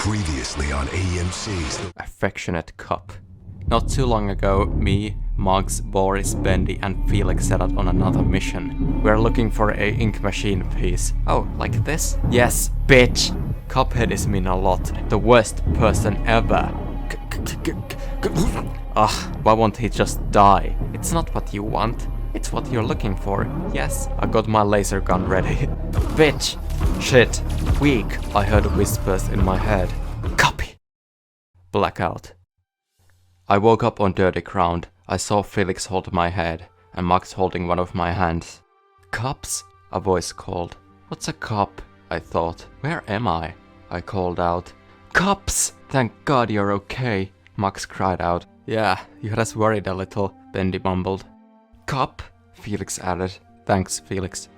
Previously on AMC's Affectionate Cup. Not too long ago, me, Mugs, Boris, Bendy and Felix set out on another mission. We're looking for a ink machine piece. Oh, like this? Yes, bitch! Cuphead is mean a lot. The worst person ever. Why won't he just die? It's not what you want. It's what you're looking for. Yes, I got my laser gun ready. Bitch! Shit! Weak! I heard whispers in my head. Copy! Blackout. I woke up on dirty ground. I saw Felix hold my head, and Max holding one of my hands. Cops? A voice called. What's a cop? I thought. Where am I? I called out. Cops! Thank God you're okay, Max cried out. Yeah, you had us worried a little, Bendy mumbled. Cop? Felix added. Thanks, Felix.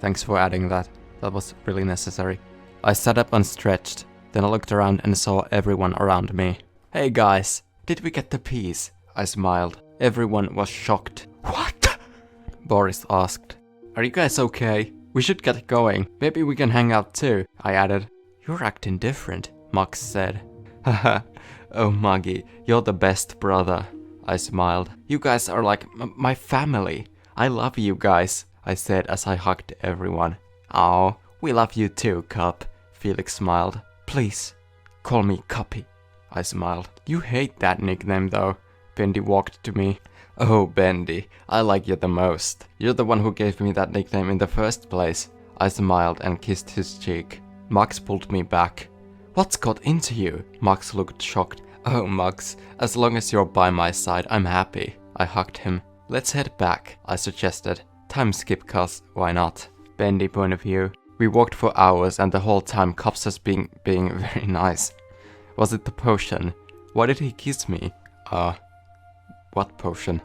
Thanks for adding that. That was really necessary. I sat up and stretched. Then I looked around and saw everyone around me. Hey guys, did we get the piece? I smiled. Everyone was shocked. What? Boris asked. Are you guys okay? We should get going. Maybe we can hang out too, I added. You're acting different, Max said. Haha. Oh Muggy, you're the best brother. I smiled. You guys are like my family. I love you guys, I said as I hugged everyone. Oh, we love you too, Cup, Felix smiled. Please, call me Cuppy, I smiled. You hate that nickname though. Bendy walked to me. Oh, Bendy, I like you the most. You're the one who gave me that nickname in the first place. I smiled and kissed his cheek. Max pulled me back. What's got into you? Max looked shocked. Oh, Max, as long as you're by my side, I'm happy. I hugged him. Let's head back, I suggested. Time skip, cuz why not? Bendy point of view. We walked for hours and the whole time Cops was being very nice. Was it the potion? Why did he kiss me? What potion?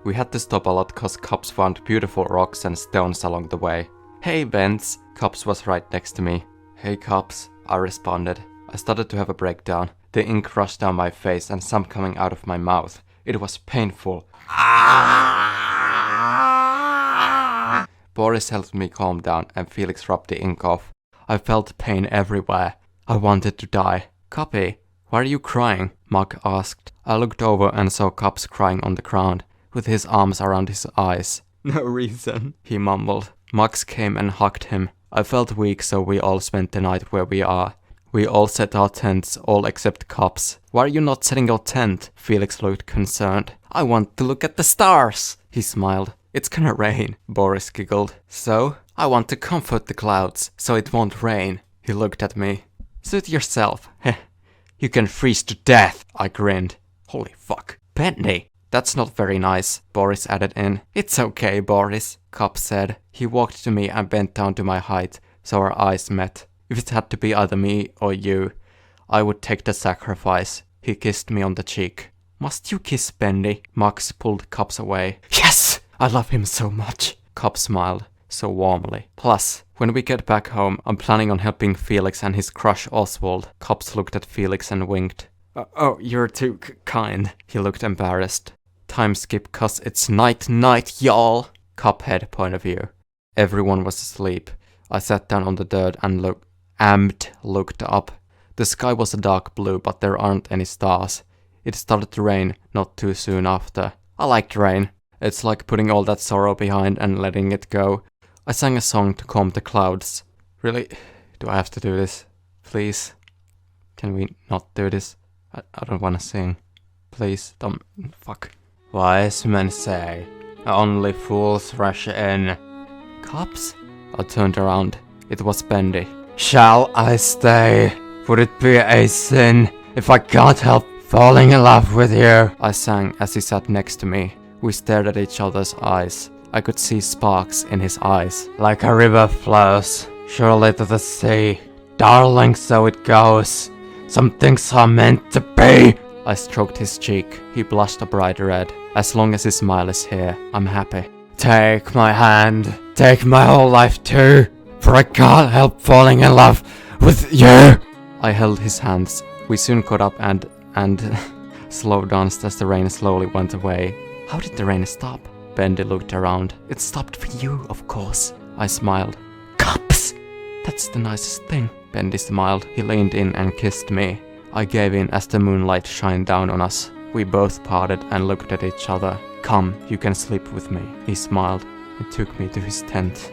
We had to stop a lot cause Cops found beautiful rocks and stones along the way. Hey, Vince! Cops was right next to me. Hey, Cops, I responded. I started to have a breakdown. The ink rushed down my face and some coming out of my mouth. It was painful. Boris helped me calm down and Felix rubbed the ink off. I felt pain everywhere. I wanted to die. Copy, why are you crying? Mug asked. I looked over and saw Cops crying on the ground, with his arms around his eyes. No reason, he mumbled. Mux came and hugged him. I felt weak, so we all spent the night where we are. We all set our tents, all except Cops. Why are you not setting your tent? Felix looked concerned. I want to look at the stars, he smiled. It's gonna rain, Boris giggled. So? I want to comfort the clouds, so it won't rain. He looked at me. Suit yourself. Heh. You can freeze to death, I grinned. Holy fuck. Bentley. That's not very nice, Boris added in. It's okay, Boris, Cop said. He walked to me and bent down to my height, so our eyes met. If it had to be either me or you, I would take the sacrifice. He kissed me on the cheek. Must you kiss Bendy? Max pulled Cops away. Yes! I love him so much. Cop smiled, so warmly. Plus, when we get back home, I'm planning on helping Felix and his crush Oswald. Cops looked at Felix and winked. Oh, you're too kind. He looked embarrassed. Time skip cuz it's night, y'all. Cuphead point of view. Everyone was asleep. I sat down on the dirt and looked up. The sky was a dark blue, but there aren't any stars. It started to rain not too soon after. I liked rain. It's like putting all that sorrow behind and letting it go. I sang a song to calm the clouds. Really? Do I have to do this? Please? Can we not do this? I don't wanna sing. Please, don't. Fuck. Wise men say, only fools rush in. Cops? I turned around. It was Bendy. Shall I stay? Would it be a sin if I can't help falling in love with you? I sang as he sat next to me. We stared at each other's eyes. I could see sparks in his eyes. Like a river flows, surely to the sea. Darling, so it goes. Some things are meant to be. I stroked his cheek. He blushed a bright red. As long as his smile is here, I'm happy. Take my hand. Take my whole life too. For I can't help falling in love with you. I held his hands. We soon caught up and slow danced as the rain slowly went away. How did the rain stop? Bendy looked around. It stopped for you, of course. I smiled. Cops! That's the nicest thing. Bendy smiled. He leaned in and kissed me. I gave in as the moonlight shined down on us. We both parted and looked at each other. Come, you can sleep with me, he smiled and took me to his tent.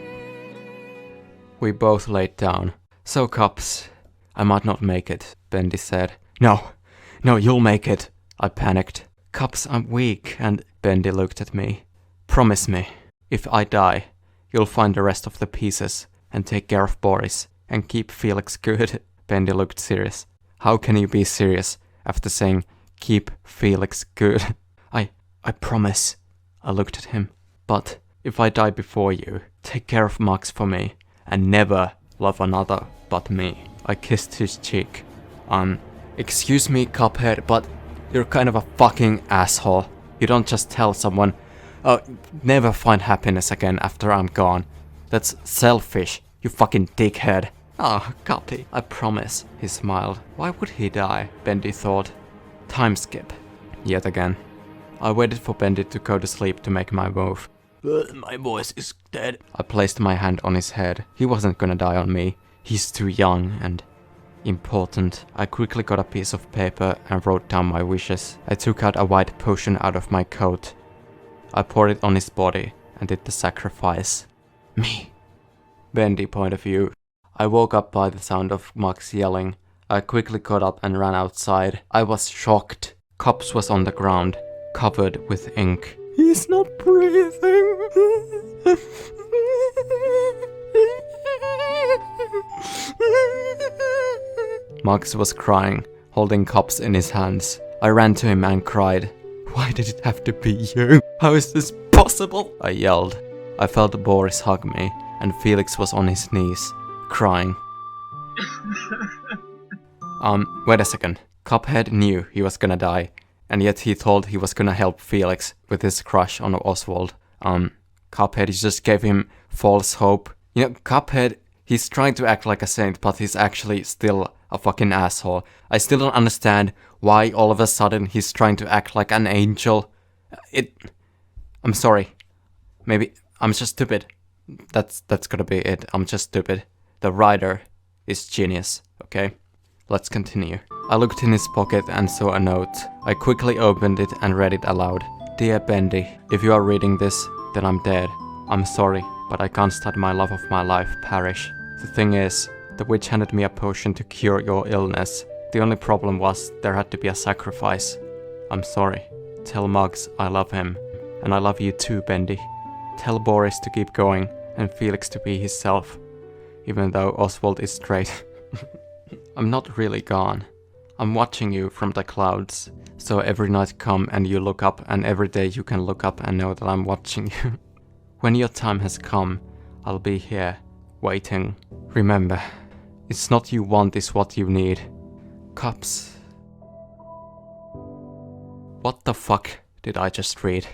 We both laid down. So Cups, I might not make it, Bendy said. No, you'll make it, I panicked. Cups, I'm weak, and Bendy looked at me. Promise me, if I die, you'll find the rest of the pieces and take care of Boris and keep Felix good. Bendy looked serious. How can you be serious after saying keep Felix good? I promise. I looked at him. But if I die before you, take care of Max for me and never love another but me. I kissed his cheek. Excuse me, Cuphead, but you're kind of a fucking asshole. You don't just tell someone, never find happiness again after I'm gone. That's selfish, you fucking dickhead. Cuppy, I promise, he smiled. Why would he die? Bendy thought. Time skip. Yet again. I waited for Bendy to go to sleep to make my move. My voice is dead. I placed my hand on his head. He wasn't gonna die on me. He's too young and important. I quickly got a piece of paper and wrote down my wishes. I took out a white potion out of my coat. I poured it on his body and did the sacrifice. Me. Bendy point of view. I woke up by the sound of Max yelling. I quickly got up and ran outside. I was shocked. Cups was on the ground, covered with ink. He's not breathing. Max was crying, holding cups in his hands. I ran to him and cried. Why did it have to be you? How is this possible? I yelled. I felt Boris hug me, and Felix was on his knees, crying. Wait a second. Cuphead knew he was gonna die, and yet he thought he was gonna help Felix with his crush on Oswald. Cuphead just gave him false hope. You know, Cuphead, he's trying to act like a saint, but he's actually still a fucking asshole. I still don't understand why all of a sudden he's trying to act like an angel. I'm sorry. Maybe I'm just stupid. That's gonna be it. I'm just stupid. The writer is genius, okay? Let's continue. I looked in his pocket and saw a note. I quickly opened it and read it aloud. Dear Bendy, if you are reading this, then I'm dead. I'm sorry, but I can't let my love of my life perish. The thing is, the witch handed me a potion to cure your illness. The only problem was there had to be a sacrifice. I'm sorry. Tell Muggs I love him. And I love you too, Bendy. Tell Boris to keep going and Felix to be himself. Even though Oswald is straight. I'm not really gone. I'm watching you from the clouds. So every night come and you look up, and every day you can look up and know that I'm watching you. When your time has come, I'll be here, waiting. Remember, it's not you want, it's what you need. Cups. What the fuck did I just read?